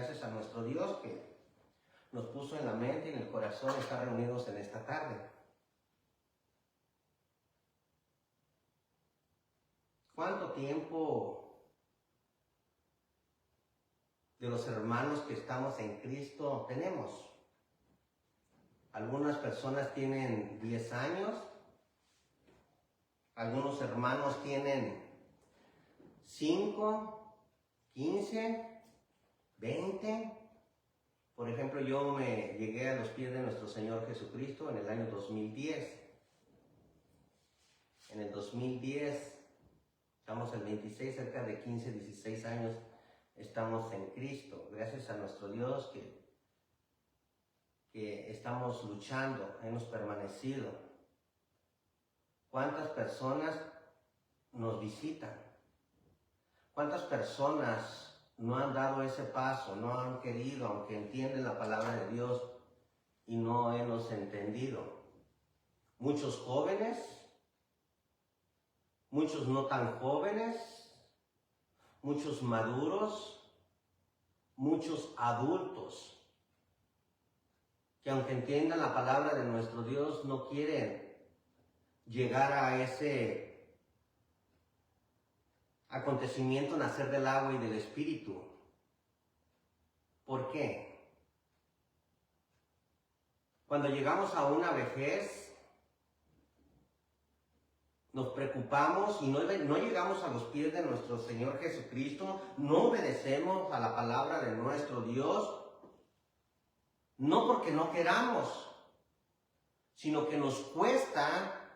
Gracias a nuestro Dios que nos puso en la mente y en el corazón estar reunidos en esta tarde. ¿Cuánto tiempo de los hermanos que estamos en Cristo tenemos? Algunas personas tienen 10 años, algunos hermanos tienen 5, 15, 20. Por ejemplo, yo me llegué a los pies de nuestro Señor Jesucristo en el año 2010. En el 2010, estamos el 26, cerca de 15, 16 años, estamos en Cristo. Gracias a nuestro Dios que estamos luchando, hemos permanecido. ¿Cuántas personas nos visitan? ¿Cuántas personas no han dado ese paso, no han querido, aunque entienden la palabra de Dios y no hemos entendido? Muchos jóvenes, muchos no tan jóvenes, muchos maduros, muchos adultos, que aunque entiendan la palabra de nuestro Dios, no quieren llegar a ese acontecimiento, nacer del agua y del Espíritu. ¿Por qué? Cuando llegamos a una vejez, nos preocupamos y no llegamos a los pies de nuestro Señor Jesucristo, no obedecemos a la palabra de nuestro Dios, no porque no queramos, sino que nos cuesta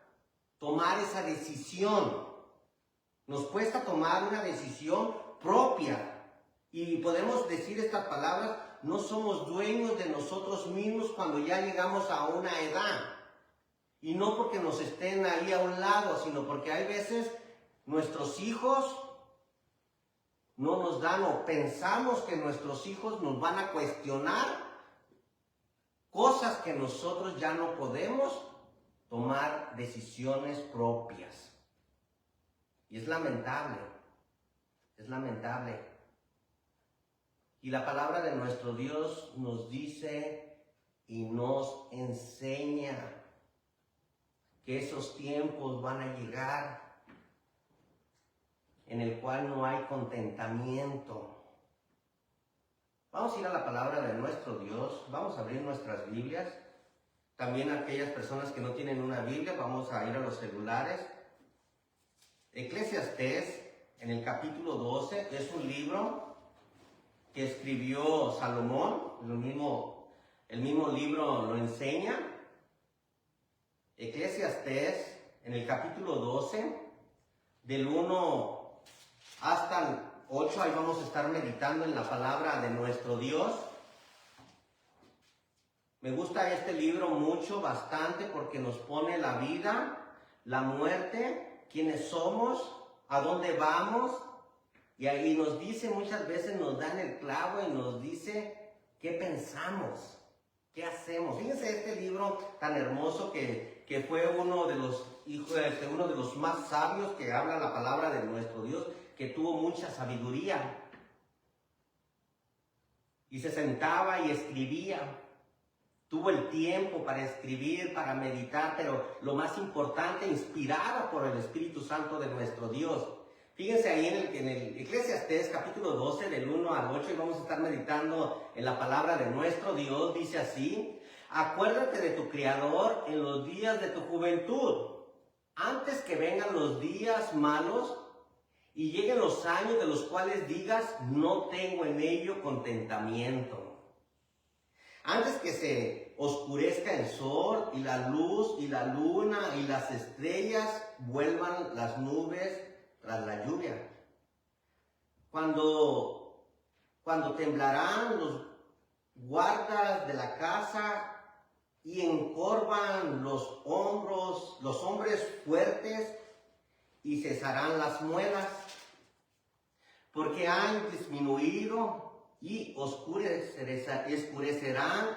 tomar esa decisión. Nos cuesta tomar una decisión propia. Y podemos decir estas palabras, no somos dueños de nosotros mismos cuando ya llegamos a una edad. Y no porque nos estén ahí a un lado, sino porque hay veces nuestros hijos no nos dan, o pensamos que nuestros hijos nos van a cuestionar cosas que nosotros ya no podemos tomar decisiones propias. Y es lamentable, es lamentable. Y la palabra de nuestro Dios nos dice y nos enseña que esos tiempos van a llegar en el cual no hay contentamiento. Vamos a ir a la palabra de nuestro Dios, vamos a abrir nuestras Biblias. También aquellas personas que no tienen una Biblia, vamos a ir a los celulares. Eclesiastés, en el capítulo 12, es un libro que escribió Salomón, el mismo libro lo enseña. Eclesiastés, en el capítulo 12, del 1 hasta el 8, ahí vamos a estar meditando en la palabra de nuestro Dios. Me gusta este libro mucho, bastante, porque nos pone la vida, la muerte, quiénes somos, a dónde vamos, y ahí nos dice, muchas veces nos dan el clavo y nos dice qué pensamos, qué hacemos. Fíjense este libro tan hermoso que fue uno de los más sabios que habla la palabra de nuestro Dios, que tuvo mucha sabiduría. Y se sentaba y escribía. Tuvo el tiempo para escribir, para meditar, pero lo más importante, inspirada por el Espíritu Santo de nuestro Dios. Fíjense ahí en el Eclesiastés capítulo 12, del 1 al 8, y vamos a estar meditando en la palabra de nuestro Dios. Dice así: acuérdate de tu Creador en los días de tu juventud, antes que vengan los días malos y lleguen los años de los cuales digas, no tengo en ello contentamiento. Antes que se oscurezca el sol y la luz y la luna y las estrellas vuelvan las nubes tras la lluvia. Cuando temblarán los guardas de la casa y encorvan los hombres fuertes y cesarán las muelas, porque han disminuido y oscurecerán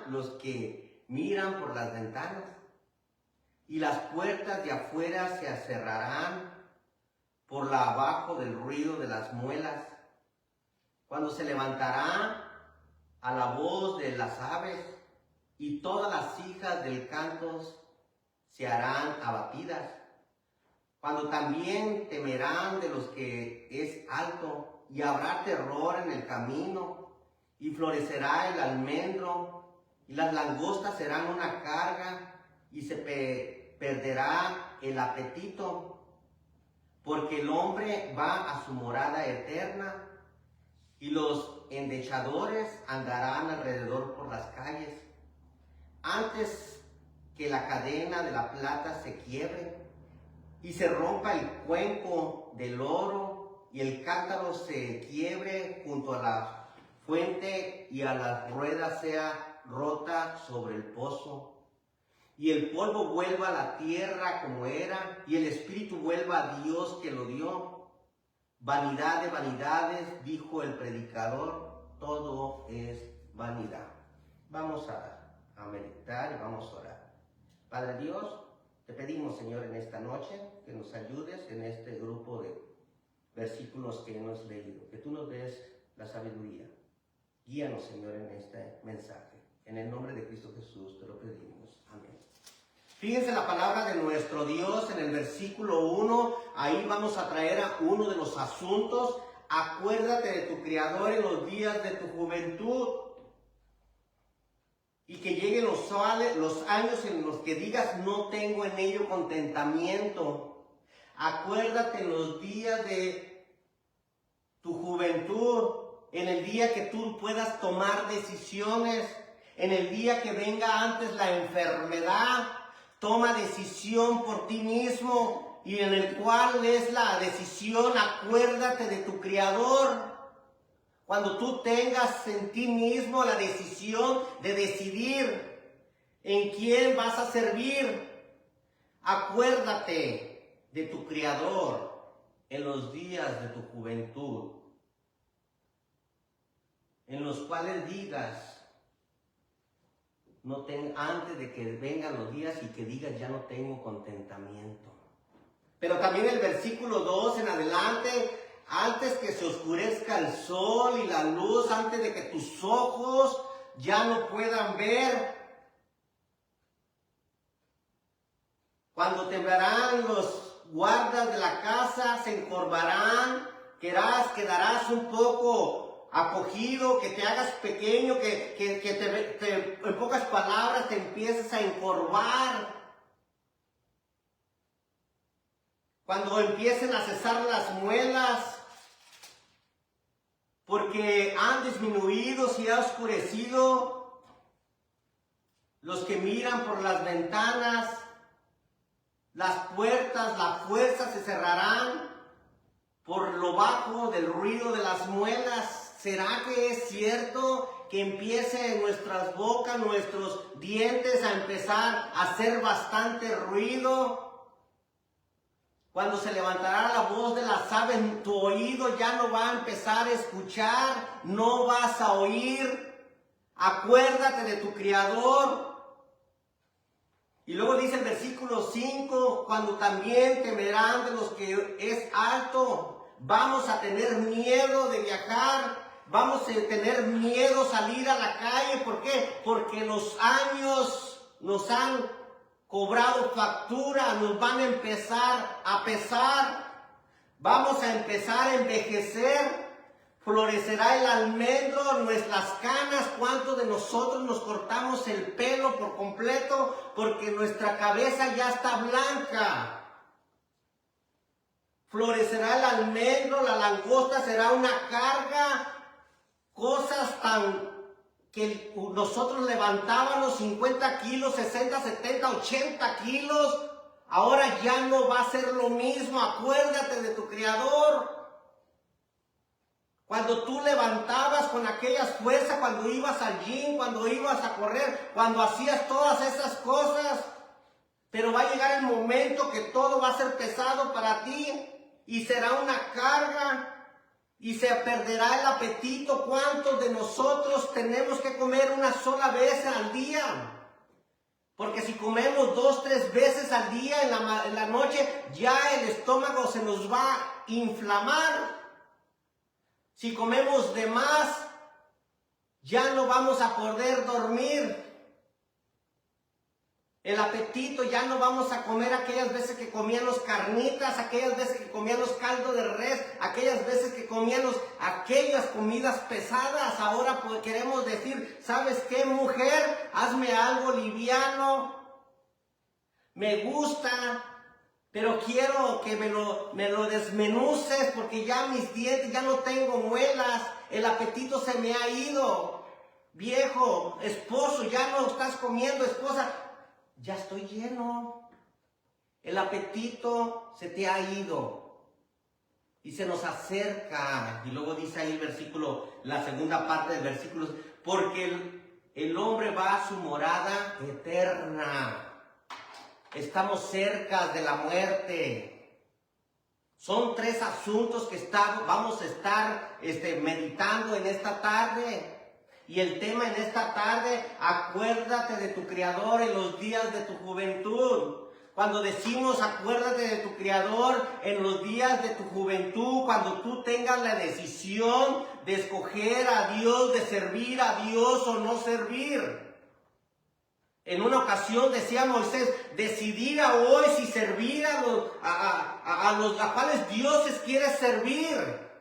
los que miran por las ventanas, y las puertas de afuera se cerrarán por la abajo del ruido de las muelas. Cuando se levantará a la voz de las aves, y todas las hijas del canto se harán abatidas. Cuando también temerán de los que es alto, y habrá terror en el camino, y florecerá el almendro, y las langostas serán una carga, y se perderá el apetito, porque el hombre va a su morada eterna, y los endechadores andarán alrededor por las calles. Antes que la cadena de la plata se quiebre, y se rompa el cuenco del oro, y el cántaro se quiebre junto a la fuente, y a las ruedas sea rota sobre el pozo, y el polvo vuelva a la tierra como era, y el espíritu vuelva a Dios que lo dio. Vanidad de vanidades, dijo el predicador, todo es vanidad. Vamos a meditar y vamos a orar. Padre Dios, te pedimos, Señor, en esta noche que nos ayudes en este grupo de versículos que hemos leído, que tú nos des la sabiduría. Guíanos, Señor, en este mensaje. En el nombre de Cristo Jesús te lo pedimos. Amén. Fíjense la palabra de nuestro Dios en el versículo 1. Ahí vamos a traer a uno de los asuntos. Acuérdate de tu Creador en los días de tu juventud. Y que lleguen los años en los que digas, no tengo en ello contentamiento. Acuérdate en los días de tu juventud, en el día que tú puedas tomar decisiones, en el día que venga antes la enfermedad, toma decisión por ti mismo, y en el cual es la decisión, acuérdate de tu Creador. Cuando tú tengas en ti mismo la decisión de decidir en quién vas a servir, acuérdate de tu Creador en los días de tu juventud, en los cuales digas, antes de que vengan los días y que digas, ya no tengo contentamiento. Pero también el versículo 2 en adelante, antes que se oscurezca el sol y la luz, antes de que tus ojos ya no puedan ver, cuando temblarán los guardas de la casa, se encorvarán, quedarás un poco acogido, que te hagas pequeño, que en pocas palabras te empieces a encorvar. Cuando empiecen a cesar las muelas, porque han disminuido, se ha oscurecido, los que miran por las ventanas, las puertas, la fuerza se cerrarán por lo bajo del ruido de las muelas. ¿Será que es cierto que empiece en nuestras bocas, nuestros dientes a empezar a hacer bastante ruido? Cuando se levantará la voz de las aves, tu oído ya no va a empezar a escuchar, no vas a oír. Acuérdate de tu Creador. Y luego dice el versículo 5, cuando también temerán de los que es alto. Vamos a tener miedo de viajar, vamos a tener miedo salir a la calle. ¿Por qué? Porque los años nos han cobrado factura, nos van a empezar a pesar, vamos a empezar a envejecer, florecerá el almendro, nuestras canas. ¿Cuántos de nosotros nos cortamos el pelo por completo porque nuestra cabeza ya está blanca? Florecerá el almendro, la langosta será una carga, cosas tan que nosotros levantábamos 50 kilos, 60, 70, 80 kilos, ahora ya no va a ser lo mismo. Acuérdate de tu Creador. Cuando tú levantabas con aquellas fuerzas, cuando ibas al gym, cuando ibas a correr, cuando hacías todas esas cosas, pero va a llegar el momento que todo va a ser pesado para ti y será una carga. Y se perderá el apetito. ¿Cuántos de nosotros tenemos que comer una sola vez al día? Porque si comemos 2, 3 veces al día en la noche, ya el estómago se nos va a inflamar. Si comemos de más, Ya no vamos a poder dormir. El apetito, ya no vamos a comer aquellas veces que comíamos carnitas, aquellas veces que comíamos caldo de res, aquellas veces que comíamos aquellas comidas pesadas. Ahora pues queremos decir, ¿sabes qué, mujer? Hazme algo liviano. Me gusta, pero quiero que me lo desmenuces porque ya mis dientes, ya no tengo muelas. El apetito se me ha ido. Viejo, esposo, ya no estás comiendo, esposa. Ya estoy lleno. El apetito se te ha ido. Y se nos acerca. Y luego dice ahí el versículo, la segunda parte del versículo, porque el hombre va a su morada eterna. Estamos cerca de la muerte. Son 3 asuntos que vamos a estar meditando en esta tarde. Y el tema en esta tarde, acuérdate de tu Creador en los días de tu juventud. Cuando decimos acuérdate de tu Creador en los días de tu juventud, cuando tú tengas la decisión de escoger a Dios, de servir a Dios o no servir. En una ocasión decía Moisés, decidir a hoy si servir a los cuales Dios quiere servir.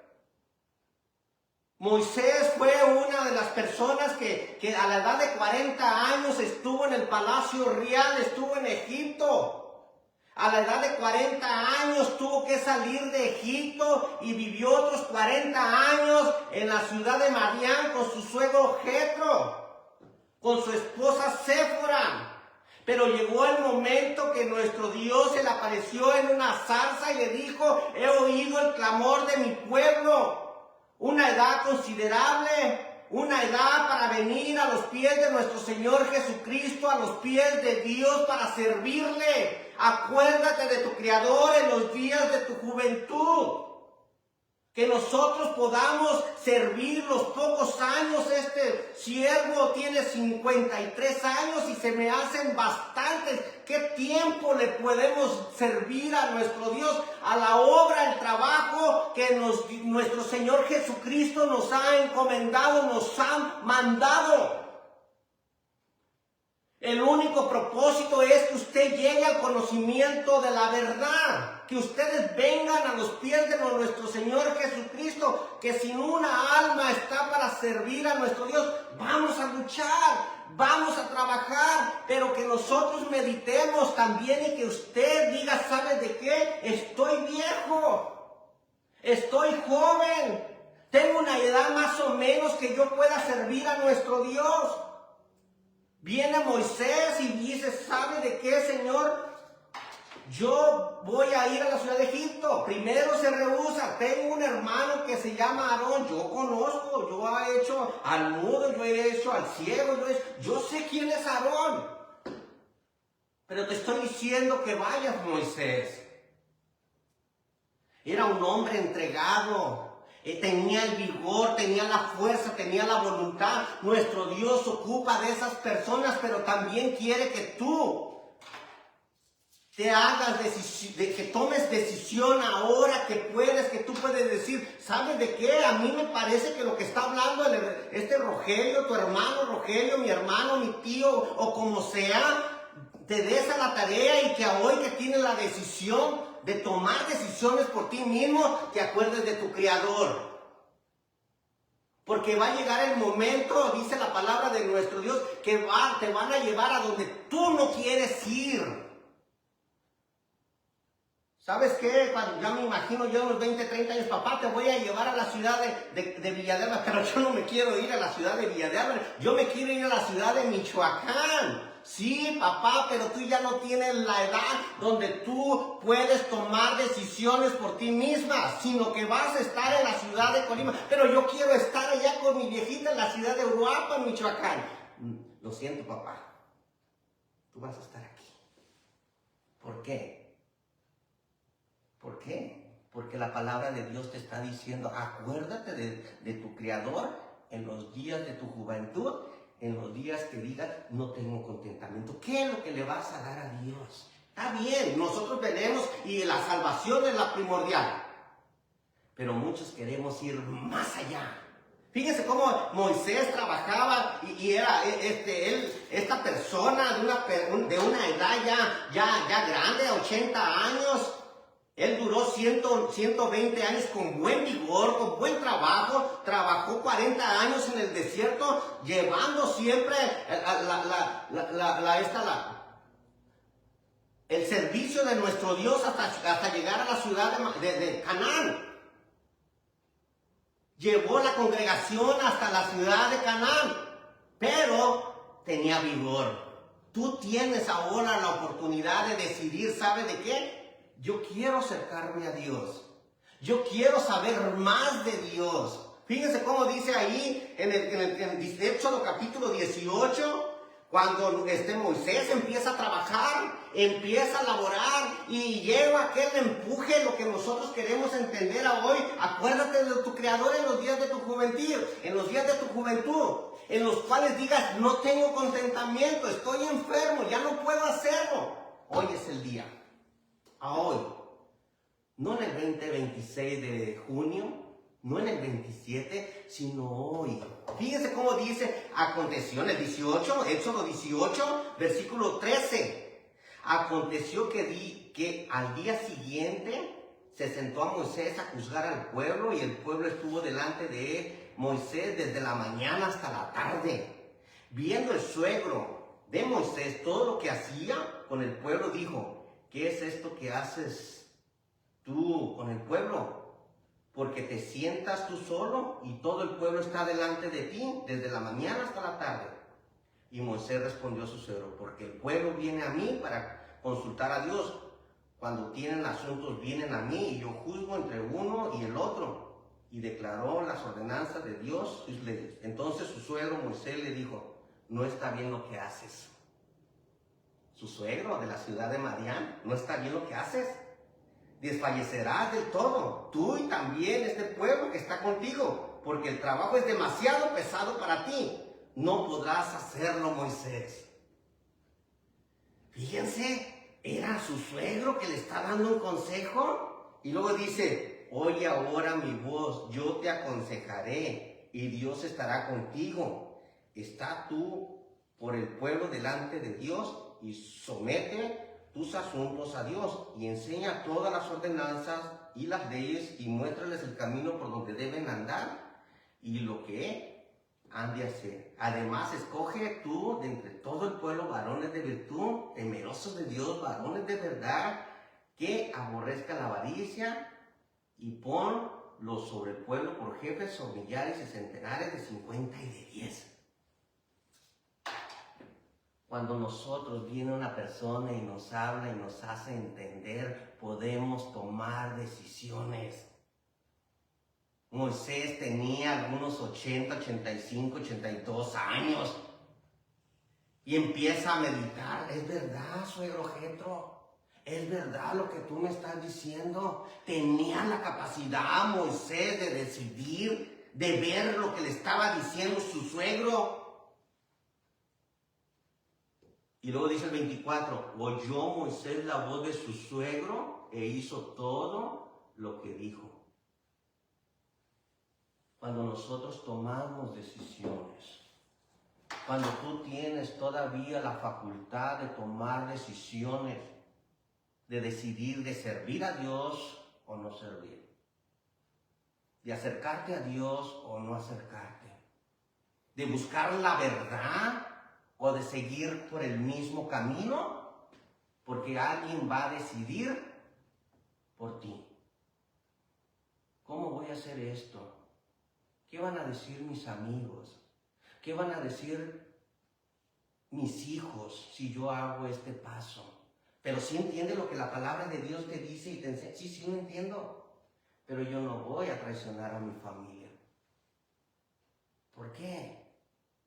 Moisés fue una de las personas que a la edad de 40 años estuvo en el palacio real, estuvo en Egipto. A la edad de 40 años tuvo que salir de Egipto y vivió otros 40 años en la ciudad de Madián con su suegro Jetro, con su esposa Séfora. Pero llegó el momento que nuestro Dios se le apareció en una zarza y le dijo, he oído el clamor de mi pueblo. Una edad considerable, una edad para venir a los pies de nuestro Señor Jesucristo, a los pies de Dios para servirle. Acuérdate de tu Creador en los días de tu juventud. Que nosotros podamos servir los pocos años. Este siervo tiene 53 años y se me hacen bastantes. ¿Qué tiempo le podemos servir a nuestro Dios? A la obra, el trabajo que nuestro Señor Jesucristo nos ha encomendado, nos ha mandado. El único propósito es que usted llegue al conocimiento de la verdad. Que ustedes vengan a los pies de nuestro Señor Jesucristo. Que sin una alma está para servir a nuestro Dios. Vamos a luchar, vamos a trabajar. Pero que nosotros meditemos también y que usted diga, ¿sabes de qué? Estoy viejo, estoy joven, tengo una edad más o menos que yo pueda servir a nuestro Dios. Viene Moisés y dice, ¿sabe de qué, Señor? Yo voy a ir a la ciudad de Egipto. Primero se rehúsa. Tengo un hermano que se llama Aarón. Yo conozco, yo he hecho al mudo, yo he hecho al ciego, yo sé quién es Aarón. Pero te estoy diciendo que vayas, Moisés. Era un hombre entregado. Tenía el vigor, tenía la fuerza, tenía la voluntad. Nuestro Dios ocupa de esas personas, pero también quiere que tú te hagas que tomes decisión ahora que puedes, que tú puedes decir, ¿sabes de qué? A mí me parece que lo que está hablando este Rogelio, tu hermano Rogelio, mi hermano, mi tío, o como sea, te des a la tarea y que hoy que tienes la decisión de tomar decisiones por ti mismo, te acuerdes de tu Creador. Porque va a llegar el momento, dice la palabra de nuestro Dios, que te van a llevar a donde tú no quieres ir. ¿Sabes qué? Cuando ya me imagino yo unos 20, 30 años, papá, te voy a llevar a la ciudad de Villa de Álvarez, pero yo no me quiero ir a la ciudad de Villa de Álvarez, yo me quiero ir a la ciudad de Michoacán. Sí, papá, pero tú ya no tienes la edad donde tú puedes tomar decisiones por ti misma, sino que vas a estar en la ciudad de Colima. Pero yo quiero estar allá con mi viejita en la ciudad de Uruapan, Michoacán. Lo siento, papá. Tú vas a estar aquí. ¿Por qué? ¿Por qué? Porque la palabra de Dios te está diciendo, acuérdate de tu Creador en los días de tu juventud, en los días que digas, no tengo contentamiento. ¿Qué es lo que le vas a dar a Dios? Está bien, nosotros venimos y la salvación es la primordial. Pero muchos queremos ir más allá. Fíjense cómo Moisés trabajaba y era esta persona de una edad ya grande, 80 años. Él duró 120 años con buen vigor, con buen trabajo. Trabajó 40 años en el desierto, llevando siempre el servicio de nuestro Dios hasta llegar a la ciudad de Canaán. Llevó la congregación hasta la ciudad de Canaán, pero tenía vigor. Tú tienes ahora la oportunidad de decidir, ¿sabe de qué? Yo quiero acercarme a Dios. Yo quiero saber más de Dios. Fíjense cómo dice ahí en el Éxodo capítulo 18, cuando Moisés empieza a trabajar, empieza a laborar y lleva aquel empuje, lo que nosotros queremos entender hoy. Acuérdate de tu Creador en los días de tu juventud, en los cuales digas, no tengo contentamiento, estoy enfermo, ya no puedo hacerlo. Hoy es el día, a hoy, no en el 26 de junio, no en el 27, sino hoy. Fíjense cómo dice, aconteció en el 18, Éxodo 18, versículo 13. Aconteció que al día siguiente se sentó a Moisés a juzgar al pueblo, y el pueblo estuvo delante de Moisés desde la mañana hasta la tarde. Viendo el suegro de Moisés todo lo que hacía con el pueblo, dijo, ¿qué es esto que haces tú con el pueblo? Porque te sientas tú solo y todo el pueblo está delante de ti desde la mañana hasta la tarde. Y Moisés respondió a su suegro, porque el pueblo viene a mí para consultar a Dios. Cuando tienen asuntos vienen a mí y yo juzgo entre uno y el otro. Y declaró las ordenanzas de Dios, sus leyes. Entonces su suegro Moisés le dijo, no está bien lo que haces. Su suegro de la ciudad de Madián, no está bien lo que haces. Desfallecerás del todo, tú y también este pueblo que está contigo, porque el trabajo es demasiado pesado para ti. No podrás hacerlo, Moisés. Fíjense, era su suegro que le está dando un consejo. Y luego dice, oye ahora mi voz, yo te aconsejaré y Dios estará contigo. Está tú por el pueblo delante de Dios y somete tus asuntos a Dios y enseña todas las ordenanzas y las leyes y muéstrales el camino por donde deben andar y lo que han de hacer. Además, escoge tú de entre todo el pueblo varones de virtud, temerosos de Dios, varones de verdad, que aborrezcan la avaricia, y ponlos sobre el pueblo por jefes sobre millares y centenares, de 50 y de 10. Cuando nosotros viene una persona y nos habla y nos hace entender, podemos tomar decisiones. Moisés tenía algunos 80, 85, 82 años y empieza a meditar. Es verdad, suegro Jetro, es verdad lo que tú me estás diciendo. Tenía la capacidad Moisés de decidir, de ver lo que le estaba diciendo su suegro. Y luego dice el 24, oyó Moisés la voz de su suegro e hizo todo lo que dijo. Cuando nosotros tomamos decisiones, cuando tú tienes todavía la facultad de tomar decisiones, de decidir, de servir a Dios o no servir, de acercarte a Dios o no acercarte, de buscar la verdad o de seguir por el mismo camino, porque alguien va a decidir por ti. ¿Cómo voy a hacer esto? ¿Qué van a decir mis amigos? ¿Qué van a decir mis hijos si yo hago este paso? Pero sí entiende lo que la palabra de Dios te dice y te enseña. Sí lo entiendo. Pero yo no voy a traicionar a mi familia. ¿Por qué?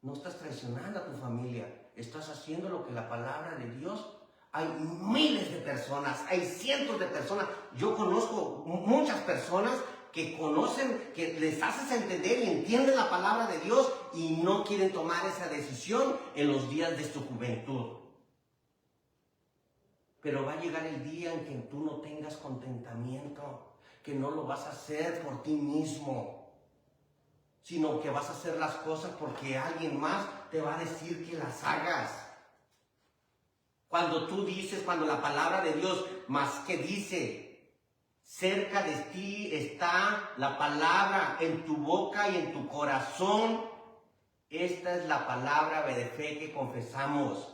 No estás traicionando a tu familia, estás haciendo lo que la palabra de Dios. Hay miles de personas, hay cientos de personas. Yo conozco muchas personas que conocen, que les haces entender y entienden la palabra de Dios y no quieren tomar esa decisión en los días de su juventud. Pero va a llegar el día en que tú no tengas contentamiento, que no lo vas a hacer por ti mismo. sino que vas a hacer las cosas porque alguien más te va a decir que las hagas. Cuando tú dices, cuando la palabra de Dios más que dice, cerca de ti está la palabra en tu boca y en tu corazón, esta es la palabra de fe que confesamos.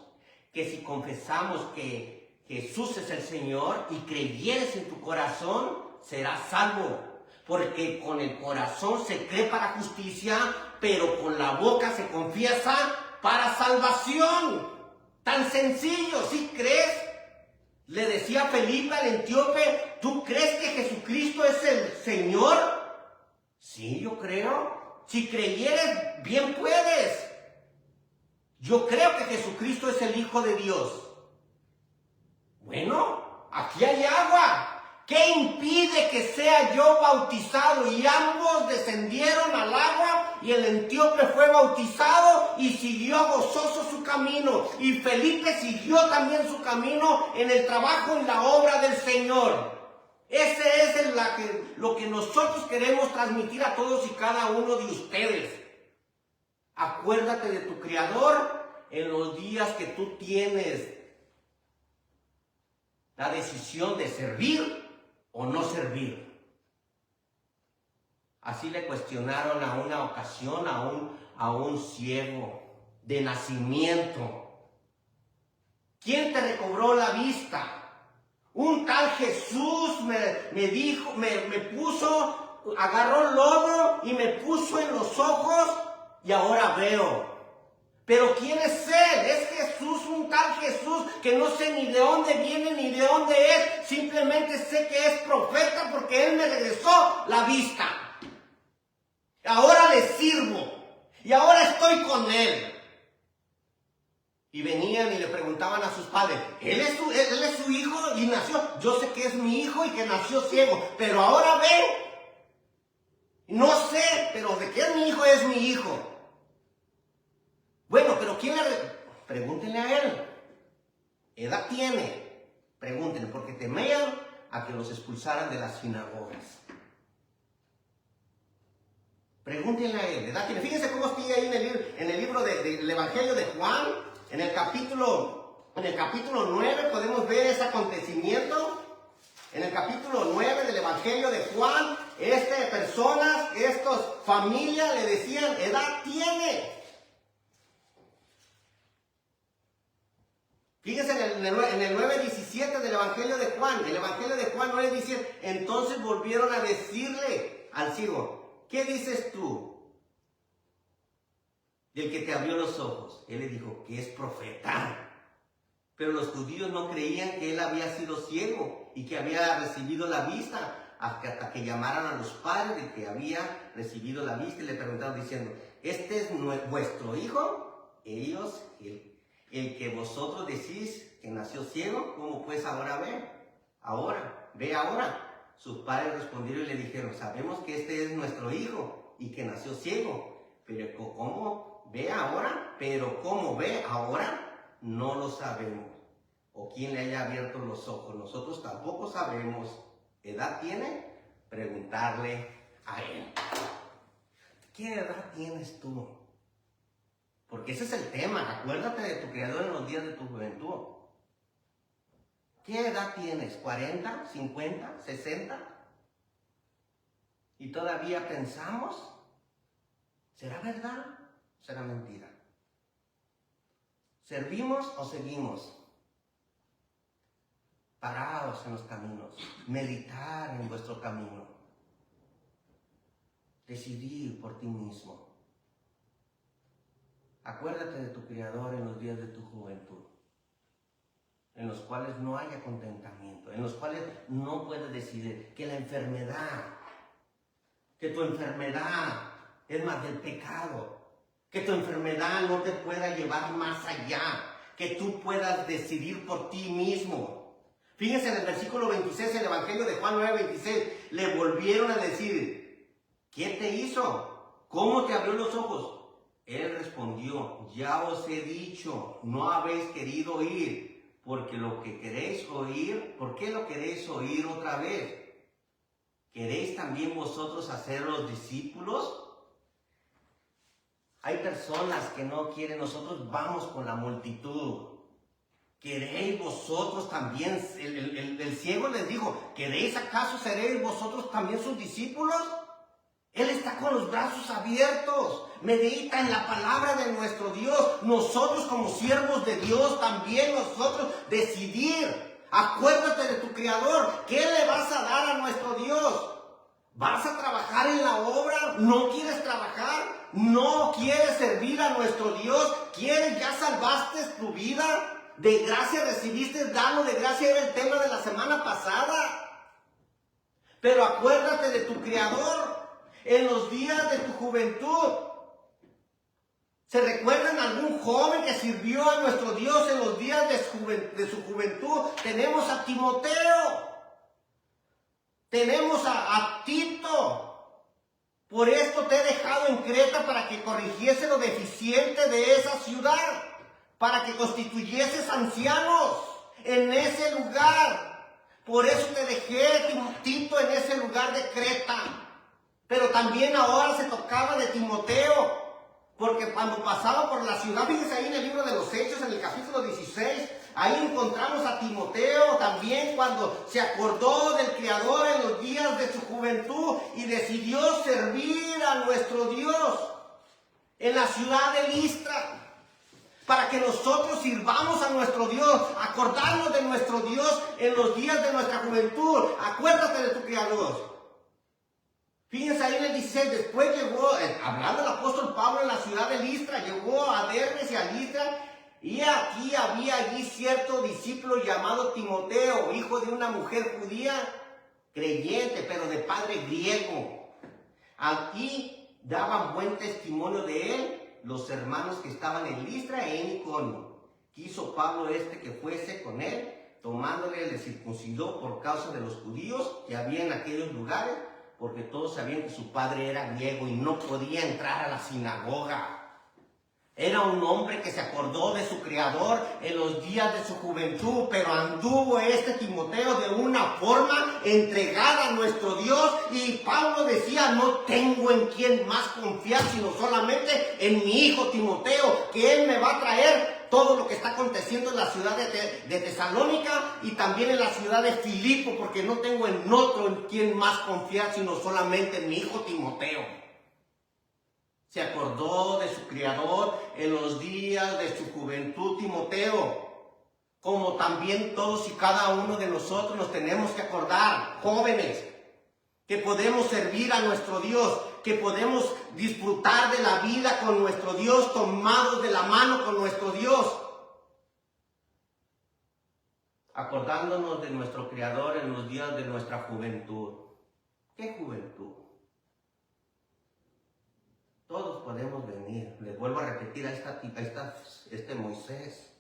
Que si confesamos que Jesús es el Señor y creyeres en tu corazón, serás salvo. Porque con el corazón se cree para justicia, pero con la boca se confiesa para salvación. Tan sencillo, ¿sí crees? Le decía Felipe al etíope, ¿tú crees que Jesucristo es el Señor? Sí, yo creo. Si creyeres, bien puedes. Yo creo que Jesucristo es el Hijo de Dios. Bueno, aquí hay agua. ¿Qué impide que sea yo bautizado? Y ambos descendieron al agua y el etíope fue bautizado y siguió gozoso su camino. Y Felipe siguió también su camino en el trabajo y la obra del Señor. Ese es lo que nosotros queremos transmitir a todos y cada uno de ustedes. Acuérdate de tu Creador en los días que tú tienes la decisión de servir o no servir. Así le cuestionaron a una ocasión a un ciego de nacimiento. ¿Quién te recobró la vista? Un tal Jesús me dijo, me puso, agarró lodo y me puso en los ojos y ahora veo. Pero ¿quién es Él? Es Jesús, un tal Jesús que no sé ni de dónde viene ni de dónde es. Simplemente sé que es profeta porque Él me regresó la vista. Ahora le sirvo y ahora estoy con Él. Y venían y le preguntaban a sus padres, ¿Él es su hijo y nació? Yo sé que es mi hijo y que nació ciego, pero ahora ve. No sé, pero de qué es mi hijo es mi hijo. Bueno, pero ¿quién le...? Pregúntenle a él. ¿Edad tiene? Pregúntenle, porque temían a que los expulsaran de las sinagogas. Pregúntenle a él. ¿Edad tiene? Fíjense cómo estoy ahí en el libro del Evangelio de Juan, en el capítulo 9 podemos ver ese acontecimiento. En el capítulo 9 del Evangelio de Juan, estas familias le decían, ¿edad tiene? Fíjense en el 9:17 del Evangelio de Juan. El Evangelio de Juan 9:17. Entonces volvieron a decirle al ciego, ¿qué dices tú del que te abrió los ojos? Él le dijo que es profeta. Pero los judíos no creían que él había sido ciego y que había recibido la vista hasta que llamaran a los padres de que había recibido la vista y le preguntaron diciendo, ¿este es vuestro hijo? Ellos, el que vosotros decís que nació ciego, ¿cómo pues ahora ve? Ve ahora. Sus padres respondieron y le dijeron, sabemos que este es nuestro hijo y que nació ciego, pero ¿cómo ve ahora? Pero ¿cómo ve ahora? No lo sabemos. O quién le haya abierto los ojos, nosotros tampoco sabemos. ¿Edad tiene? Preguntarle a él. ¿Qué edad tienes tú? Porque ese es el tema. Acuérdate de tu Creador en los días de tu juventud. ¿Qué edad tienes? ¿40? ¿50? ¿60? ¿Y todavía pensamos? ¿Será verdad? ¿Será mentira? ¿Servimos o seguimos? Parados en los caminos. Meditar en vuestro camino. Decidir por ti mismo. Acuérdate de tu Creador en los días de tu juventud, en los cuales no haya contentamiento, en los cuales no puedes decidir que la enfermedad, que tu enfermedad es más del pecado, que tu enfermedad no te pueda llevar más allá, que tú puedas decidir por ti mismo. Fíjense en el versículo 26, el Evangelio de Juan 9:26, le volvieron a decir, ¿quién te hizo? ¿Cómo te abrió los ojos? Él respondió, ya os he dicho, no habéis querido oír, porque lo que queréis oír, ¿por qué lo queréis oír otra vez? ¿Queréis también vosotros hacer los discípulos? Hay personas que no quieren, nosotros vamos con la multitud. ¿Queréis vosotros también? El ciego les dijo, ¿queréis acaso seréis vosotros también sus discípulos? Él está con los brazos abiertos, medita en la palabra de nuestro Dios. Nosotros como siervos de Dios también nosotros decidir. Acuérdate de tu Creador. ¿Qué le vas a dar a nuestro Dios? ¿Vas a trabajar en la obra? ¿No quieres trabajar? ¿No quieres servir a nuestro Dios? ¿Quieres? ¿Ya salvaste tu vida? ¿De gracia recibiste? Dalo de gracia, era el tema de la semana pasada. Pero acuérdate de tu Creador. En los días de tu juventud, ¿se recuerdan algún joven que sirvió a nuestro Dios en los días de su juventud? Tenemos a Timoteo, tenemos a Tito. Por esto te he dejado en Creta para que corrigiese lo deficiente de esa ciudad, para que constituyeses ancianos en ese lugar. Por eso te dejé, Tito, en ese lugar de Creta. Pero también ahora se tocaba de Timoteo, porque cuando pasaba por la ciudad, fíjense ahí en el libro de los Hechos, en el capítulo 16, ahí encontramos a Timoteo también cuando se acordó del Creador en los días de su juventud y decidió servir a nuestro Dios en la ciudad de Listra, para que nosotros sirvamos a nuestro Dios, acordarnos de nuestro Dios en los días de nuestra juventud. Acuérdate de tu Creador. Fíjense ahí en el 16, después llegó, hablando el apóstol Pablo en la ciudad de Listra, llegó a Derbe y a Listra, y aquí había allí cierto discípulo llamado Timoteo, hijo de una mujer judía, creyente, pero de padre griego. Aquí daban buen testimonio de él los hermanos que estaban en Listra e en Iconio. Quiso Pablo que fuese con él, tomándole, le circuncidó por causa de los judíos que había en aquellos lugares, porque todos sabían que su padre era griego y no podía entrar a la sinagoga. Era un hombre que se acordó de su Creador en los días de su juventud, pero anduvo Timoteo de una forma entregada a nuestro Dios, y Pablo decía, no tengo en quién más confiar, sino solamente en mi hijo Timoteo, que él me va a traer todo lo que está aconteciendo en la ciudad de Tesalónica y también en la ciudad de Filipo, porque no tengo en otro en quien más confiar, sino solamente en mi hijo Timoteo. Se acordó de su Creador en los días de su juventud, Timoteo, como también todos y cada uno de nosotros nos tenemos que acordar, jóvenes, que podemos servir a nuestro Dios, que podemos disfrutar de la vida con nuestro Dios, tomados de la mano con nuestro Dios, acordándonos de nuestro Creador en los días de nuestra juventud. ¿Qué juventud? Todos podemos venir. Les vuelvo a repetir a este Moisés,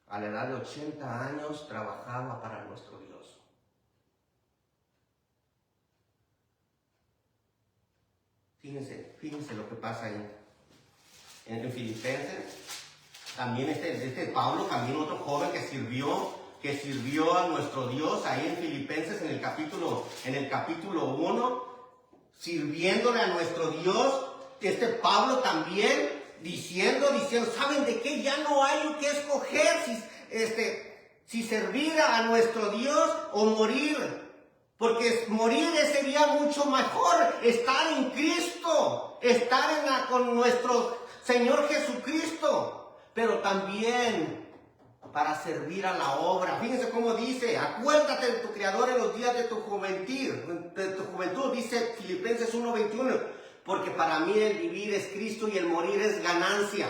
a la edad de 80 años, trabajaba para nuestro Dios. Fíjense lo que pasa ahí. En Filipenses, también Pablo, también otro joven que sirvió a nuestro Dios, ahí en Filipenses, en el capítulo 1, sirviéndole a nuestro Dios, Pablo también diciendo, ¿saben de qué? Ya no hay que escoger si servir a nuestro Dios o morir. Porque morir sería mucho mejor, estar en Cristo, estar con nuestro Señor Jesucristo, pero también para servir a la obra. Fíjense cómo dice, acuérdate de tu Creador en los días de tu juventud, dice Filipenses 1:21, porque para mí el vivir es Cristo y el morir es ganancia.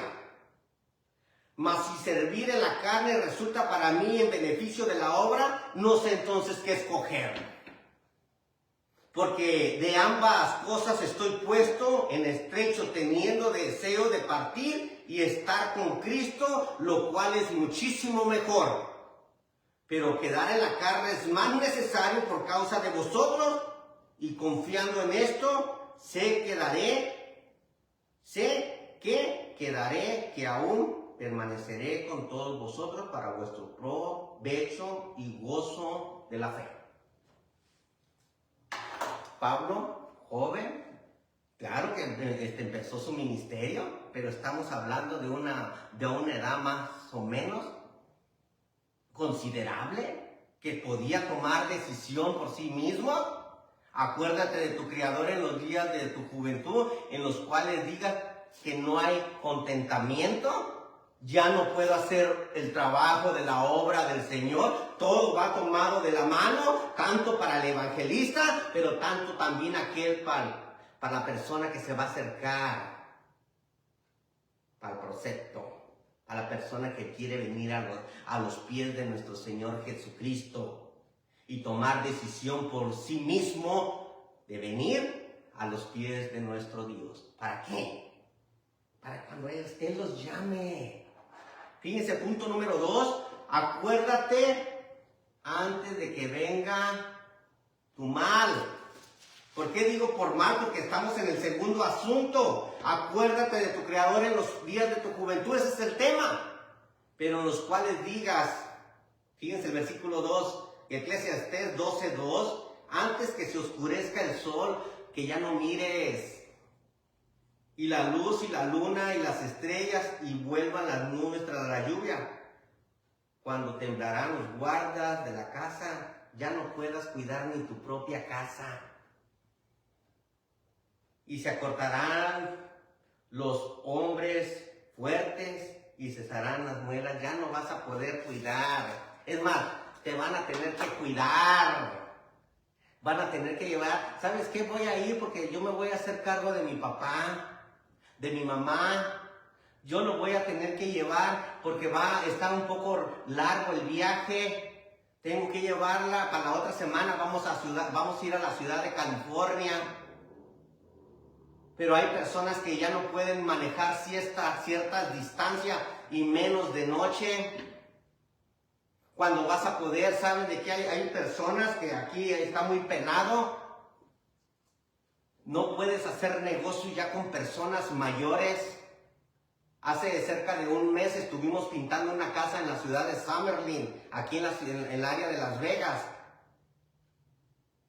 Mas si servir en la carne resulta para mí en beneficio de la obra, no sé entonces qué escoger. Porque de ambas cosas estoy puesto en estrecho, teniendo deseo de partir y estar con Cristo, lo cual es muchísimo mejor. Pero quedar en la carne es más necesario por causa de vosotros, y confiando en esto, sé que quedaré, que aún permaneceré con todos vosotros para vuestro provecho y gozo de la fe. Pablo, joven, Claro que empezó su ministerio, pero estamos hablando de una edad más o menos considerable, que podía tomar decisión por sí mismo. Acuérdate de tu Criador en los días de tu juventud, en los cuales digas que no hay contentamiento. Ya no puedo hacer el trabajo de la obra del Señor. Todo va tomado de la mano, tanto para el evangelista, pero tanto también aquel para la persona que se va a acercar, para el precepto, a la persona que quiere venir a los pies de nuestro Señor Jesucristo y tomar decisión por sí mismo de venir a los pies de nuestro Dios. ¿Para qué? Para cuando Él los llame. Fíjense, punto número 2, acuérdate antes de que venga tu mal. ¿Por qué digo por mal? Porque estamos en el segundo asunto. Acuérdate de tu Creador en los días de tu juventud, ese es el tema. Pero en los cuales digas, fíjense el versículo 2, Eclesiastés 12:2, antes que se oscurezca el sol, que ya no mires, y la luz y la luna y las estrellas, y vuelvan las nubes tras la lluvia. Cuando temblarán los guardas de la casa, ya no puedas cuidar ni tu propia casa. Y se acortarán los hombres fuertes y cesarán las muelas. Ya no vas a poder cuidar. Es más, te van a tener que cuidar. Van a tener que llevar. ¿Sabes qué? Voy a ir porque yo me voy a hacer cargo de mi papá, de mi mamá. Yo lo voy a tener que llevar porque va a estar un poco largo el viaje. Tengo que llevarla para la otra semana. Vamos a ir a la ciudad de California. Pero hay personas que ya no pueden manejar ciertas distancias y menos de noche. Cuando vas a poder, ¿saben de qué? Hay personas que aquí está muy penado. No puedes hacer negocio ya con personas mayores. Hace cerca de un mes estuvimos pintando una casa en la ciudad de Summerlin, aquí en el área de Las Vegas.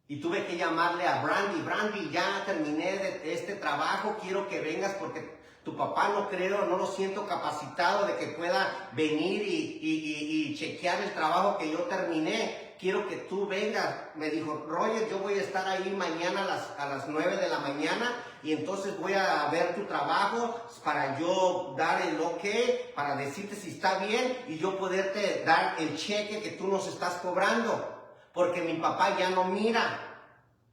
Y tuve que llamarle a Brandy, ya terminé de este trabajo, quiero que vengas porque tu papá no lo siento capacitado de que pueda venir y chequear el trabajo que yo terminé. Quiero que tú vengas. Me dijo, Roger, yo voy a estar ahí mañana a las 9 de la mañana y entonces voy a ver tu trabajo para yo dar el ok, para decirte si está bien y yo poderte dar el cheque que tú nos estás cobrando. Porque mi papá ya no mira.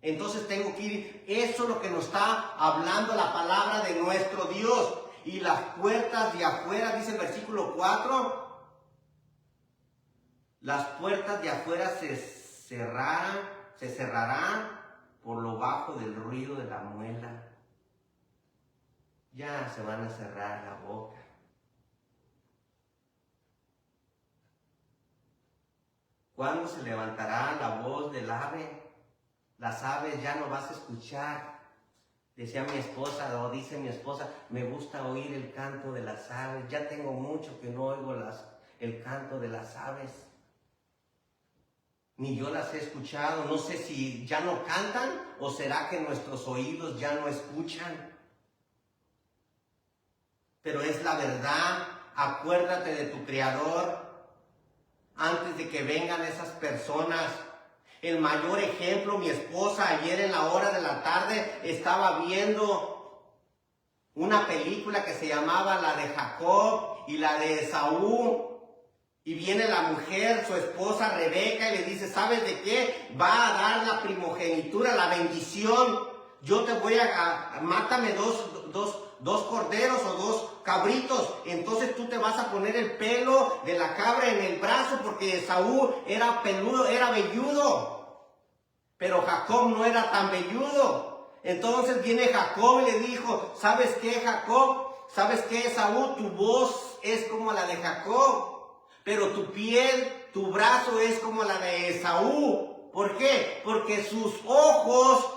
Entonces tengo que ir. Eso es lo que nos está hablando la palabra de nuestro Dios. Y las puertas de afuera, dice el versículo 4, las puertas de afuera se cerrarán por lo bajo del ruido de la muela. Ya se van a cerrar la boca. ¿Cuándo se levantará la voz del ave? Las aves ya no vas a escuchar. Decía mi esposa, o dice mi esposa, me gusta oír el canto de las aves. Ya tengo mucho que no oigo el canto de las aves. Ni yo las he escuchado. No sé si ya no cantan o será que nuestros oídos ya no escuchan. Pero es la verdad. Acuérdate de tu Creador antes de que vengan esas personas. El mayor ejemplo, mi esposa ayer en la hora de la tarde estaba viendo una película que se llamaba la de Jacob y la de Esaú. Y viene la mujer, su esposa Rebeca, y le dice, ¿sabes de qué? Va a dar la primogenitura, la bendición. Yo te voy mátame dos corderos o 2 cabritos. Entonces tú te vas a poner el pelo de la cabra en el brazo porque Esaú era peludo, era velludo. Pero Jacob no era tan velludo. Entonces viene Jacob y le dijo, ¿sabes qué, Jacob? ¿Sabes qué, Esaú? Tu voz es como la de Jacob, pero tu piel, tu brazo es como la de Esaú. ¿Por qué? Porque sus ojos,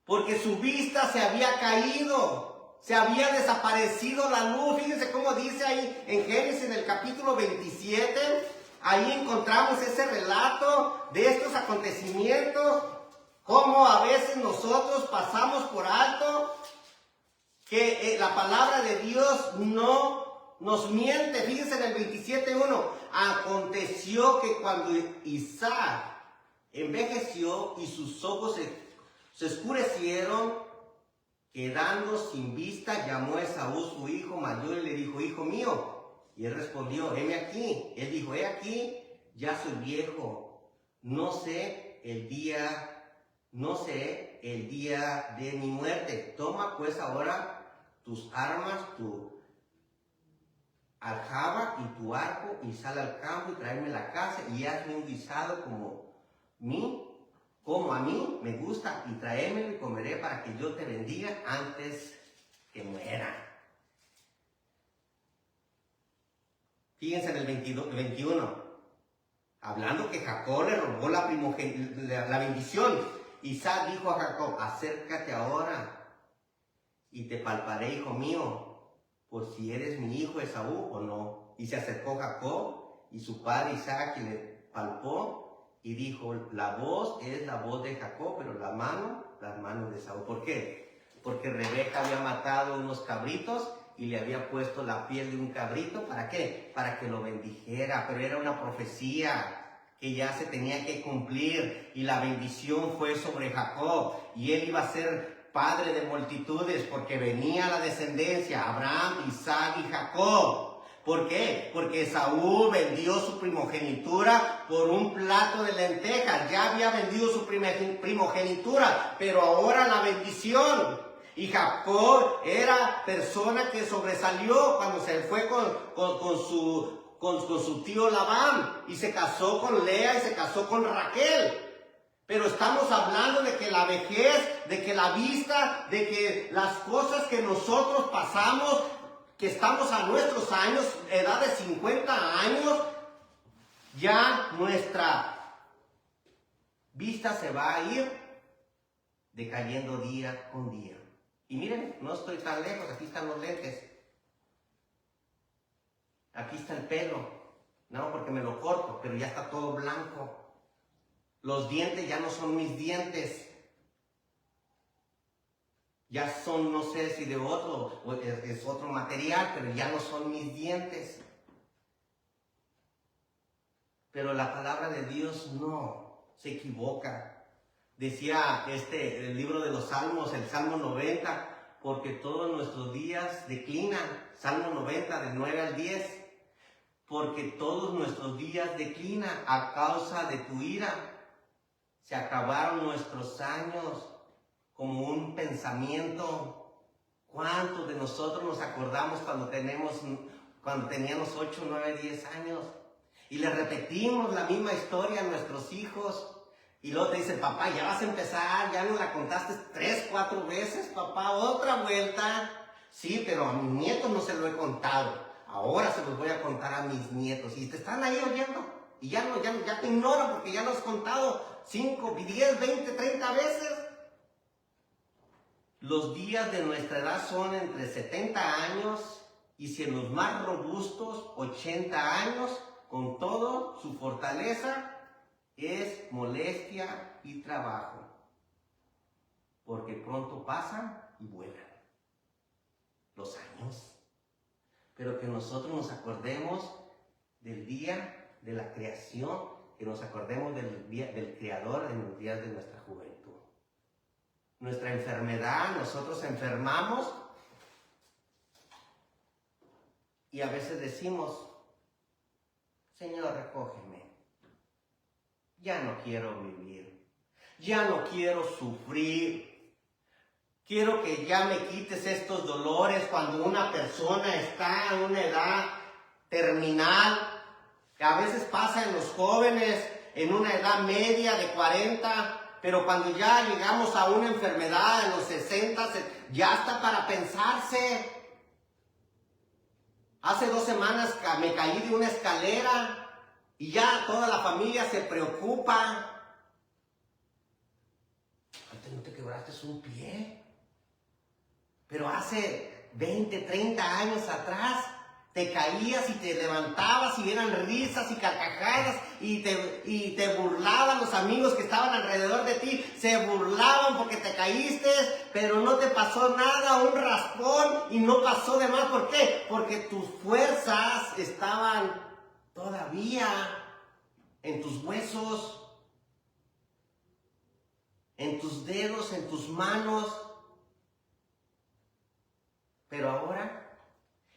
porque su vista se había caído, se había desaparecido la luz. Fíjense cómo dice ahí en Génesis, en el capítulo 27, ahí encontramos ese relato de estos acontecimientos, cómo a veces nosotros pasamos por alto que la palabra de Dios no nos miente. Fíjense en el 27:1. Aconteció que cuando Isaac envejeció y sus ojos se oscurecieron, quedando sin vista, llamó Esaú su hijo mayor y le dijo: hijo mío. Y él respondió: heme aquí. Él dijo: he aquí, ya soy viejo, no sé el día de mi muerte. Toma pues ahora tus armas, tu aljaba y tu arco, y sal al campo y tráeme la casa, y hazme un guisado como a mí me gusta, y tráemelo y comeré, para que yo te bendiga antes que muera. Fíjense en el 21, hablando que Jacob le robó la bendición. Isaac dijo a Jacob: acércate ahora y te palparé, hijo mío, por si eres mi hijo Esaú o no. Y se acercó Jacob y su padre Isaac, y le palpó y dijo: la voz es la voz de Jacob, pero las manos de Esaú. ¿Por qué? Porque Rebeca había matado unos cabritos y le había puesto la piel de un cabrito. ¿Para qué? Para que lo bendijera. Pero era una profecía que ya se tenía que cumplir, y la bendición fue sobre Jacob, y él iba a ser padre de multitudes, porque venía la descendencia: Abraham, Isaac y Jacob. ¿Por qué? Porque Esaú vendió su primogenitura por un plato de lentejas. Ya había vendido su primogenitura, pero ahora la bendición. Y Jacob era persona que sobresalió cuando se fue con su tío Labán, y se casó con Lea y se casó con Raquel. Pero estamos hablando de que la vejez, de que la vista, de que las cosas que nosotros pasamos, que estamos a nuestros años, edad de 50 años, ya nuestra vista se va a ir decayendo día con día. Y miren, no estoy tan lejos, aquí están los lentes. Aquí está el pelo, no, porque me lo corto, pero ya está todo blanco. Los dientes ya no son mis dientes. Ya son, no sé si de otro, es otro material, pero ya no son mis dientes. Pero la palabra de Dios no se equivoca. Decía el libro de los Salmos, el Salmo 90, porque todos nuestros días declinan. Salmo 90, del 9 al 10. Porque todos nuestros días declinan a causa de tu ira. Se acabaron nuestros años como un pensamiento. ¿Cuántos de nosotros nos acordamos cuando teníamos 8, 9, 10 años? Y le repetimos la misma historia a nuestros hijos. Y luego te dicen: papá, ya vas a empezar, ya nos la contaste 3, 4 veces, papá, otra vuelta. Sí, pero a mis nietos no se lo he contado. Ahora se los voy a contar a mis nietos. Y te están ahí oyendo. Y ya te ignoran porque ya lo has contado 5, 10, 20, 30 veces. Los días de nuestra edad son entre 70 años y, si en los más robustos, 80 años, con todo su fortaleza. Es molestia y trabajo, porque pronto pasan y vuelan los años. Pero que nosotros nos acordemos del día de la creación, que nos acordemos del día del Creador en los días de nuestra juventud. Nuestra enfermedad, nosotros enfermamos y a veces decimos: Señor, recógeme. Ya no quiero vivir, ya no quiero sufrir. Quiero que ya me quites estos dolores. Cuando una persona está en una edad terminal, que a veces pasa en los jóvenes, en una edad media de 40, pero cuando ya llegamos a una enfermedad en los 60, ya está para pensarse. Hace 2 semanas me caí de una escalera. Y ya toda la familia se preocupa. Antes no te quebraste un pie. Pero hace 20, 30 años atrás, Te caías y te levantabas y eran risas y carcajadas y te burlaban los amigos que estaban alrededor de ti. Se burlaban porque te caíste, pero no te pasó nada, un raspón y no pasó de más. ¿Por qué? Porque tus fuerzas estaban todavía en tus huesos, en tus dedos, en tus manos. Pero ahora,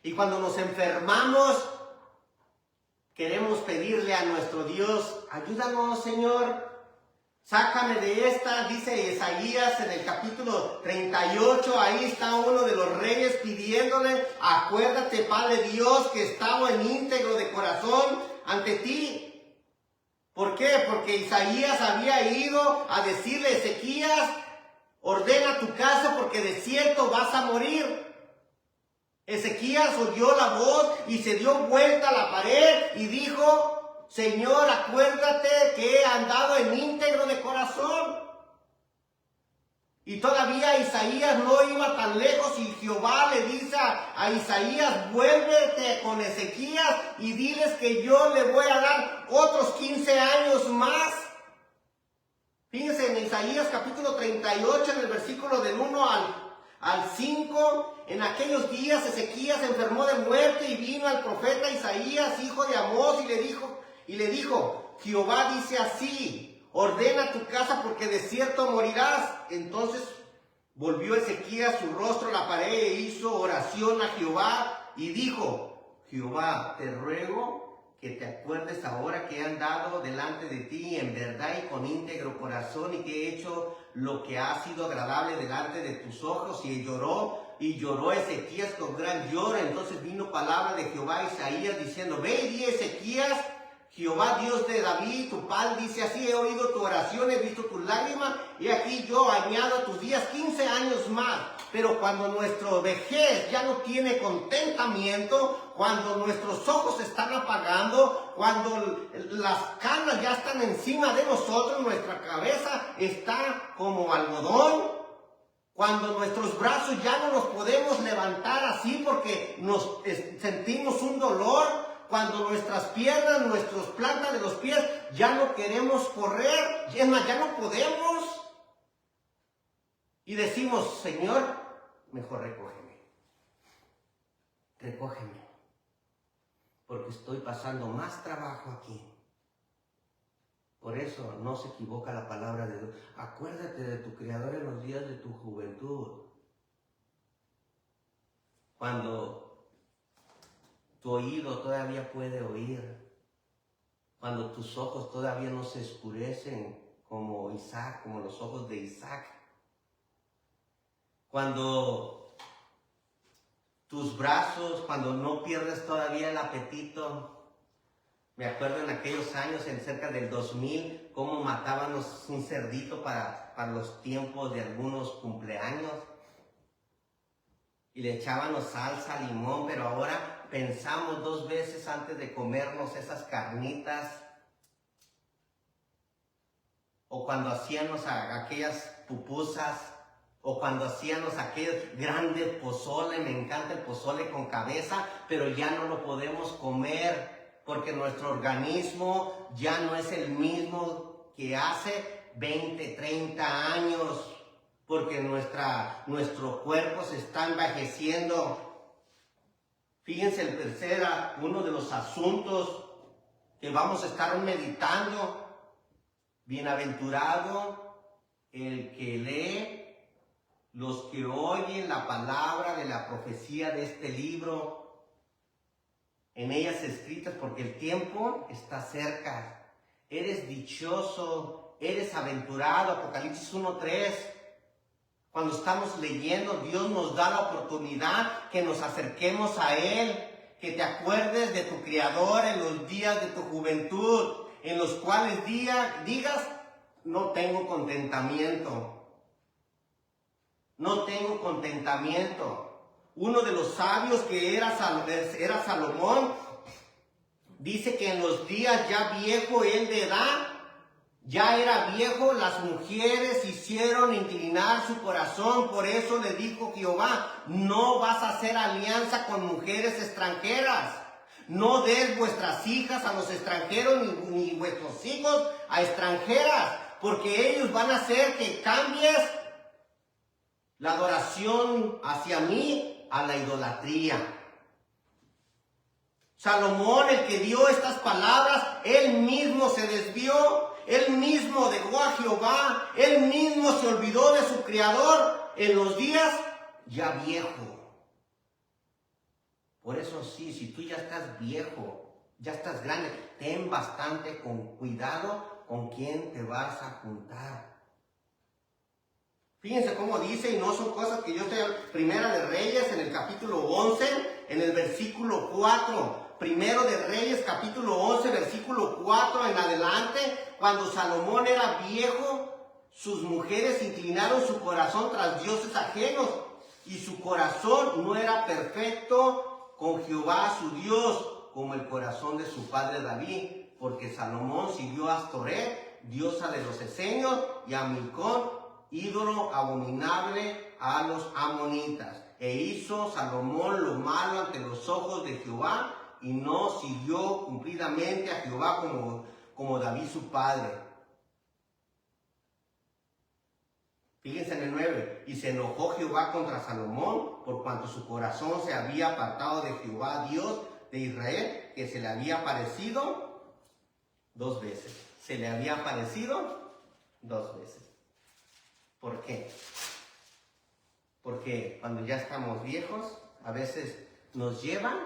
y cuando nos enfermamos, queremos pedirle a nuestro Dios, ayúdanos, Señor, sácame de esta. Dice Isaías en el capítulo 38, ahí está uno de los reyes pidiéndole, acuérdate, Padre Dios, que estaba en íntegro de corazón ante ti. ¿Por qué? Porque Isaías había ido a decirle a Ezequías, ordena tu casa porque de cierto vas a morir. Ezequías oyó la voz y se dio vuelta a la pared y dijo, Señor, acuérdate que he andado en íntegro de corazón. Y todavía Isaías no iba tan lejos y Jehová le dice a Isaías, vuélvete con Ezequías y diles que yo le voy a dar otros 15 años más. Fíjense en Isaías capítulo 38, en el versículo del 1 al 5, en aquellos días Ezequías se enfermó de muerte y vino al profeta Isaías, hijo de Amós, y le dijo, Jehová dice así, ordena tu casa porque de cierto morirás. Entonces volvió Ezequías su rostro a la pared e hizo oración a Jehová y dijo, Jehová, te ruego que te acuerdes ahora que he andado delante de ti en verdad y con íntegro corazón y que he hecho lo que ha sido agradable delante de tus ojos. Y lloró Ezequías con gran lloro. Entonces vino palabra de Jehová a Isaías diciendo, ve y di a Ezequías, Jehová Dios de David, tu padre, dice así, he oído tu oración, he visto tus lágrimas, y aquí yo añado a tus días 15 años más. Pero cuando nuestro vejez ya no tiene contentamiento, cuando nuestros ojos se están apagando, cuando las canas ya están encima de nosotros, nuestra cabeza está como algodón, cuando nuestros brazos ya no los podemos levantar así porque nos sentimos un dolor, cuando nuestras piernas, nuestras plantas de los pies, ya no queremos correr, es más, ya no podemos. Y decimos, Señor, mejor recógeme, porque estoy pasando más trabajo aquí. Por eso no se equivoca la palabra de Dios. Acuérdate de tu Creador en los días de tu juventud. Cuando tu oído todavía puede oír, cuando tus ojos todavía no se oscurecen como Isaac, como los ojos de Isaac, cuando tus brazos, cuando no pierdes todavía el apetito. Me acuerdo en aquellos años, en cerca del 2000, cómo matábamos un cerdito para los tiempos de algunos cumpleaños y le echábamos salsa, limón, pero ahora pensamos 2 veces antes de comernos esas carnitas. O cuando hacíamos aquellas pupusas, o cuando hacíamos aquellos grandes pozole. Me encanta el pozole con cabeza, pero ya no lo podemos comer porque nuestro organismo ya no es el mismo que hace 20, 30 años, porque nuestro cuerpo se está envejeciendo. Fíjense uno de los asuntos que vamos a estar meditando. Bienaventurado el que lee, los que oyen la palabra de la profecía de este libro, en ellas escritas, porque el tiempo está cerca. Eres dichoso, eres aventurado. Apocalipsis 1:3. Cuando estamos leyendo, Dios nos da la oportunidad que nos acerquemos a Él, que te acuerdes de tu Creador en los días de tu juventud, en los cuales digas, no tengo contentamiento. No tengo contentamiento. Uno de los sabios que era Salomón, dice que en los días ya viejo él de edad, Ya era viejo, las mujeres hicieron inclinar su corazón, por eso le dijo Jehová, no vas a hacer alianza con mujeres extranjeras. No des vuestras hijas a los extranjeros, ni vuestros hijos a extranjeras, porque ellos van a hacer que cambies la adoración hacia mí a la idolatría. Salomón, el que dio estas palabras, él mismo se desvió, él mismo dejó a Jehová, él mismo se olvidó de su Creador en los días ya viejo. Por eso sí, si tú ya estás viejo, ya estás grande, ten bastante cuidado con quién te vas a juntar. Fíjense cómo dice, y no son cosas que yo estoy... Primera de Reyes, en el capítulo 11, en el versículo 4. Primero de Reyes, capítulo 11, versículo 4 en adelante. Cuando Salomón era viejo, sus mujeres inclinaron su corazón tras dioses ajenos. Y su corazón no era perfecto con Jehová su Dios, como el corazón de su padre David. Porque Salomón siguió a Astoret, diosa de los esenios, y a Milcón, ídolo abominable a los amonitas. E hizo Salomón lo malo ante los ojos de Jehová, y no siguió cumplidamente a Jehová como David su padre. Fíjense en el 9. Y se enojó Jehová contra Salomón, por cuanto su corazón se había apartado de Jehová, Dios de Israel, que se le había aparecido 2 veces. Se le había aparecido 2 veces. ¿Por qué? Porque cuando ya estamos viejos, a veces nos llevan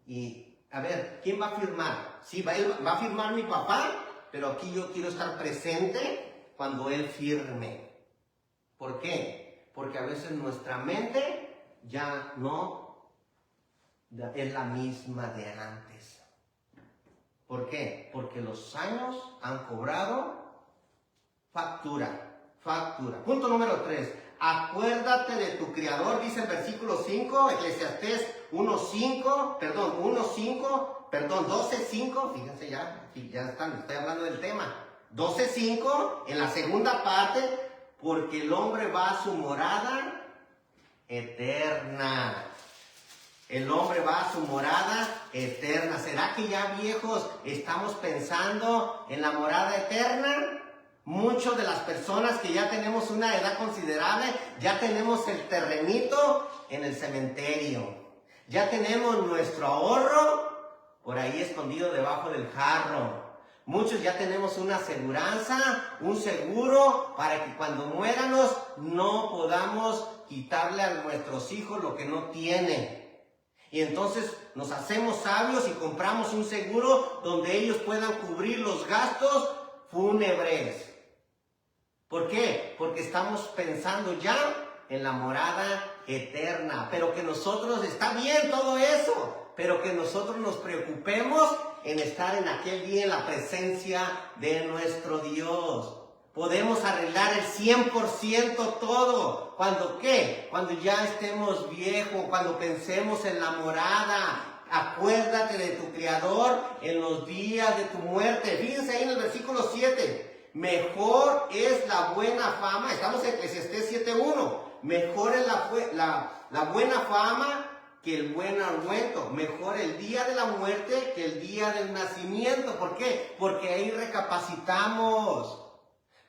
y, a ver, ¿quién va a firmar? Sí, va a firmar mi papá, pero aquí yo quiero estar presente cuando él firme. ¿Por qué? Porque a veces nuestra mente ya no es la misma de antes. ¿Por qué? Porque los años han cobrado factura. Punto número 3. Acuérdate de tu Creador, dice el versículo 5, Eclesiastés 12:5, fíjense ya estoy hablando del tema. 12:5, en la segunda parte, porque el hombre va a su morada eterna. El hombre va a su morada eterna. ¿Será que ya viejos estamos pensando en la morada eterna? Muchas de las personas que ya tenemos una edad considerable, ya tenemos el terrenito en el cementerio. Ya tenemos nuestro ahorro por ahí escondido debajo del jarro. Muchos ya tenemos una aseguranza, un seguro, para que cuando muéramos no podamos quitarle a nuestros hijos lo que no tienen. Y entonces nos hacemos sabios y compramos un seguro donde ellos puedan cubrir los gastos fúnebres. ¿Por qué? Porque estamos pensando ya en la morada eterna. Pero que nosotros, está bien todo eso, pero que nosotros nos preocupemos en estar en aquel día en la presencia de nuestro Dios. Podemos arreglar el 100% todo. ¿Cuándo qué? Cuando ya estemos viejos, cuando pensemos en la morada. Acuérdate de tu Creador en los días de tu muerte. Fíjense ahí en el versículo 7. Mejor es la buena fama, estamos en Eclesiastés 7:1. Mejor es la buena fama que el buen ungüento. Mejor el día de la muerte que el día del nacimiento. ¿Por qué? Porque ahí recapacitamos.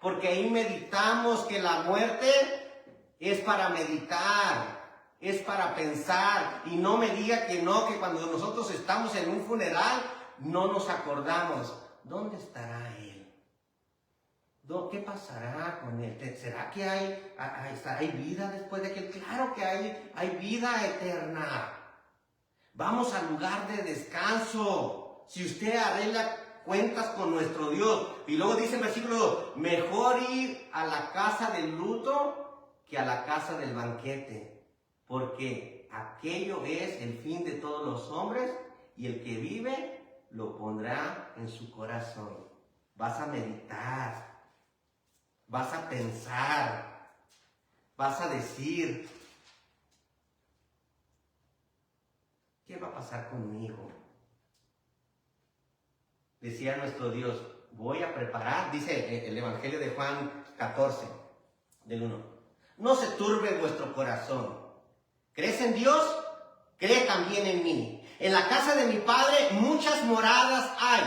Porque ahí meditamos que la muerte es para meditar, es para pensar. Y no me diga que no, que cuando nosotros estamos en un funeral no nos acordamos. ¿Dónde estará él? ¿Qué pasará con él? ¿Será que hay vida después de aquel? Claro que hay vida eterna. Vamos al lugar de descanso. Si usted arregla cuentas con nuestro Dios. Y luego dice el versículo 2, mejor ir a la casa del luto que a la casa del banquete, porque aquello es el fin de todos los hombres, y el que vive lo pondrá en su corazón. Vas a meditar, vas a pensar, vas a decir, ¿qué va a pasar conmigo? Decía nuestro Dios, voy a preparar, dice el Evangelio de Juan 14, del 1. No se turbe vuestro corazón. ¿Crees en Dios? Cree también en mí. En la casa de mi Padre muchas moradas hay.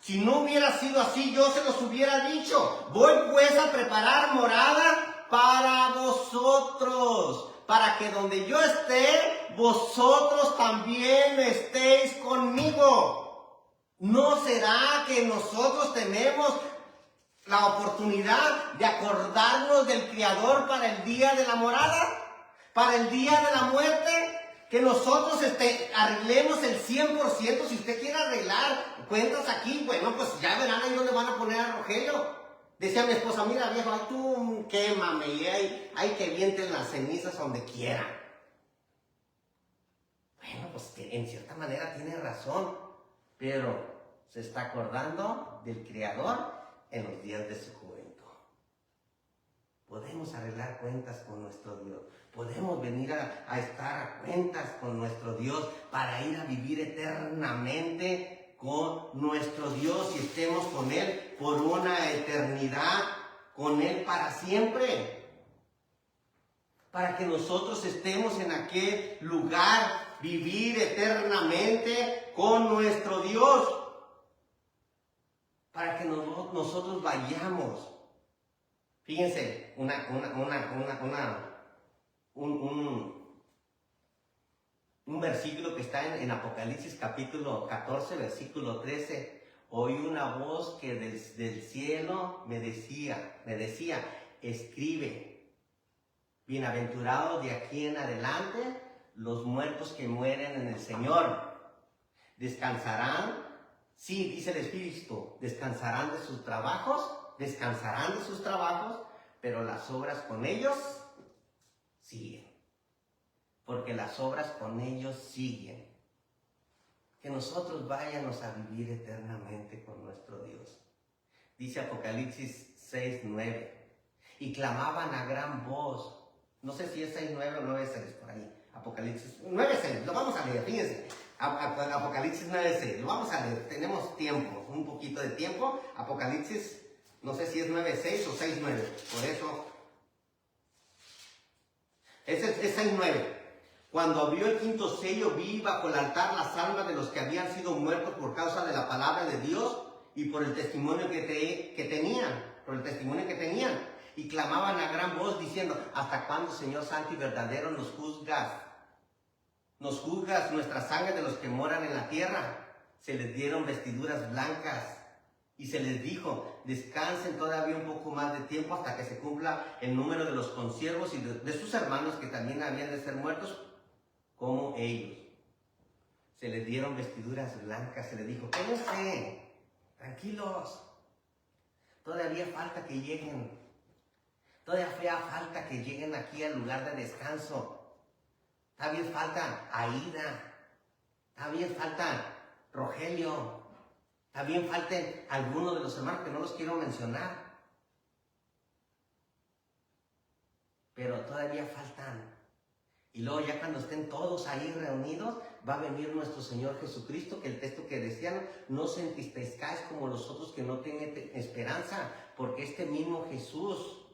Si no hubiera sido así, yo se los hubiera dicho. Voy pues a preparar morada para vosotros, para que donde yo esté, vosotros también estéis conmigo. ¿No será que nosotros tenemos la oportunidad de acordarnos del Creador para el día de la morada? ¿Para el día de la muerte? Que nosotros arreglemos el 100%. Si usted quiere arreglar cuentas aquí, bueno, pues ya verán ahí donde van a poner a Rogelio. Decía mi esposa, mira viejo, ay, tú quémame y hay que vienten las cenizas donde quiera. Bueno, pues en cierta manera tiene razón, pero se está acordando del Creador en los días de su juventud. Podemos arreglar cuentas con nuestro Dios. Podemos venir a estar a cuentas con nuestro Dios para ir a vivir eternamente con nuestro Dios y estemos con Él por una eternidad, con Él para siempre. Para que nosotros estemos en aquel lugar, vivir eternamente con nuestro Dios. Para que nosotros vayamos. Fíjense, un versículo que está en Apocalipsis capítulo 14, versículo 13. Oí una voz que del cielo me decía, escribe, bienaventurados de aquí en adelante los muertos que mueren en el Señor. Descansarán, sí, dice el Espíritu, descansarán de sus trabajos, pero las obras con ellos siguen. Porque las obras con ellos siguen. Que nosotros vayamos a vivir eternamente con nuestro Dios. Dice Apocalipsis 6:9. Y clamaban a gran voz. No sé si es 6:9 o 9:6 por ahí. Apocalipsis 9:6. Lo vamos a leer, fíjense. Apocalipsis 9:6. Lo vamos a leer. Tenemos tiempo, un poquito de tiempo. Apocalipsis, no sé si es 9:6 o 6:9. Por eso. Es 6:9. Cuando abrió el quinto sello, vi bajo el altar las almas de los que habían sido muertos por causa de la palabra de Dios y por el testimonio que tenían. Y clamaban a gran voz diciendo, ¿hasta cuándo, Señor Santo y verdadero, nos juzgas? Nos juzgas nuestra sangre de los que moran en la tierra. Se les dieron vestiduras blancas y se les dijo, descansen todavía un poco más de tiempo hasta que se cumpla el número de los consiervos y de sus hermanos que también habían de ser muertos como ellos. Se les dieron vestiduras blancas, se les dijo, quédense, tranquilos, todavía falta que lleguen, aquí al lugar de descanso, todavía falta Aida, todavía falta Rogelio, también falten algunos de los hermanos que no los quiero mencionar, pero todavía faltan. Y luego ya cuando estén todos ahí reunidos, va a venir nuestro Señor Jesucristo, que el texto que decían, no os entristezcáis como los otros que no tienen esperanza, porque este mismo Jesús,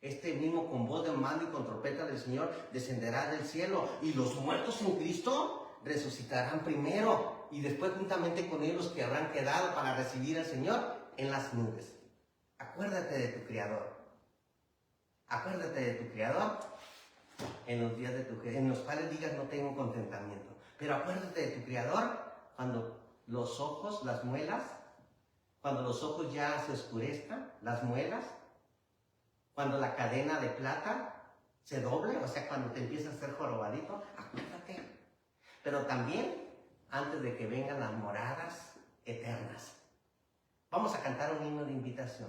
este mismo con voz de mando y con trompeta del Señor, descenderá del cielo, y los muertos en Cristo resucitarán primero, y después juntamente con ellos los que habrán quedado para recibir al Señor en las nubes. Acuérdate de tu Creador. Acuérdate de tu Creador en los días en los cuales digas no tengo contentamiento. Pero acuérdate de tu Creador cuando los ojos, las muelas, cuando los ojos ya se oscurezcan, las muelas, cuando la cadena de plata se doble, o sea, cuando te empiezas a hacer jorobadito, acuérdate. Pero también antes de que vengan las moradas eternas. Vamos a cantar un himno de invitación.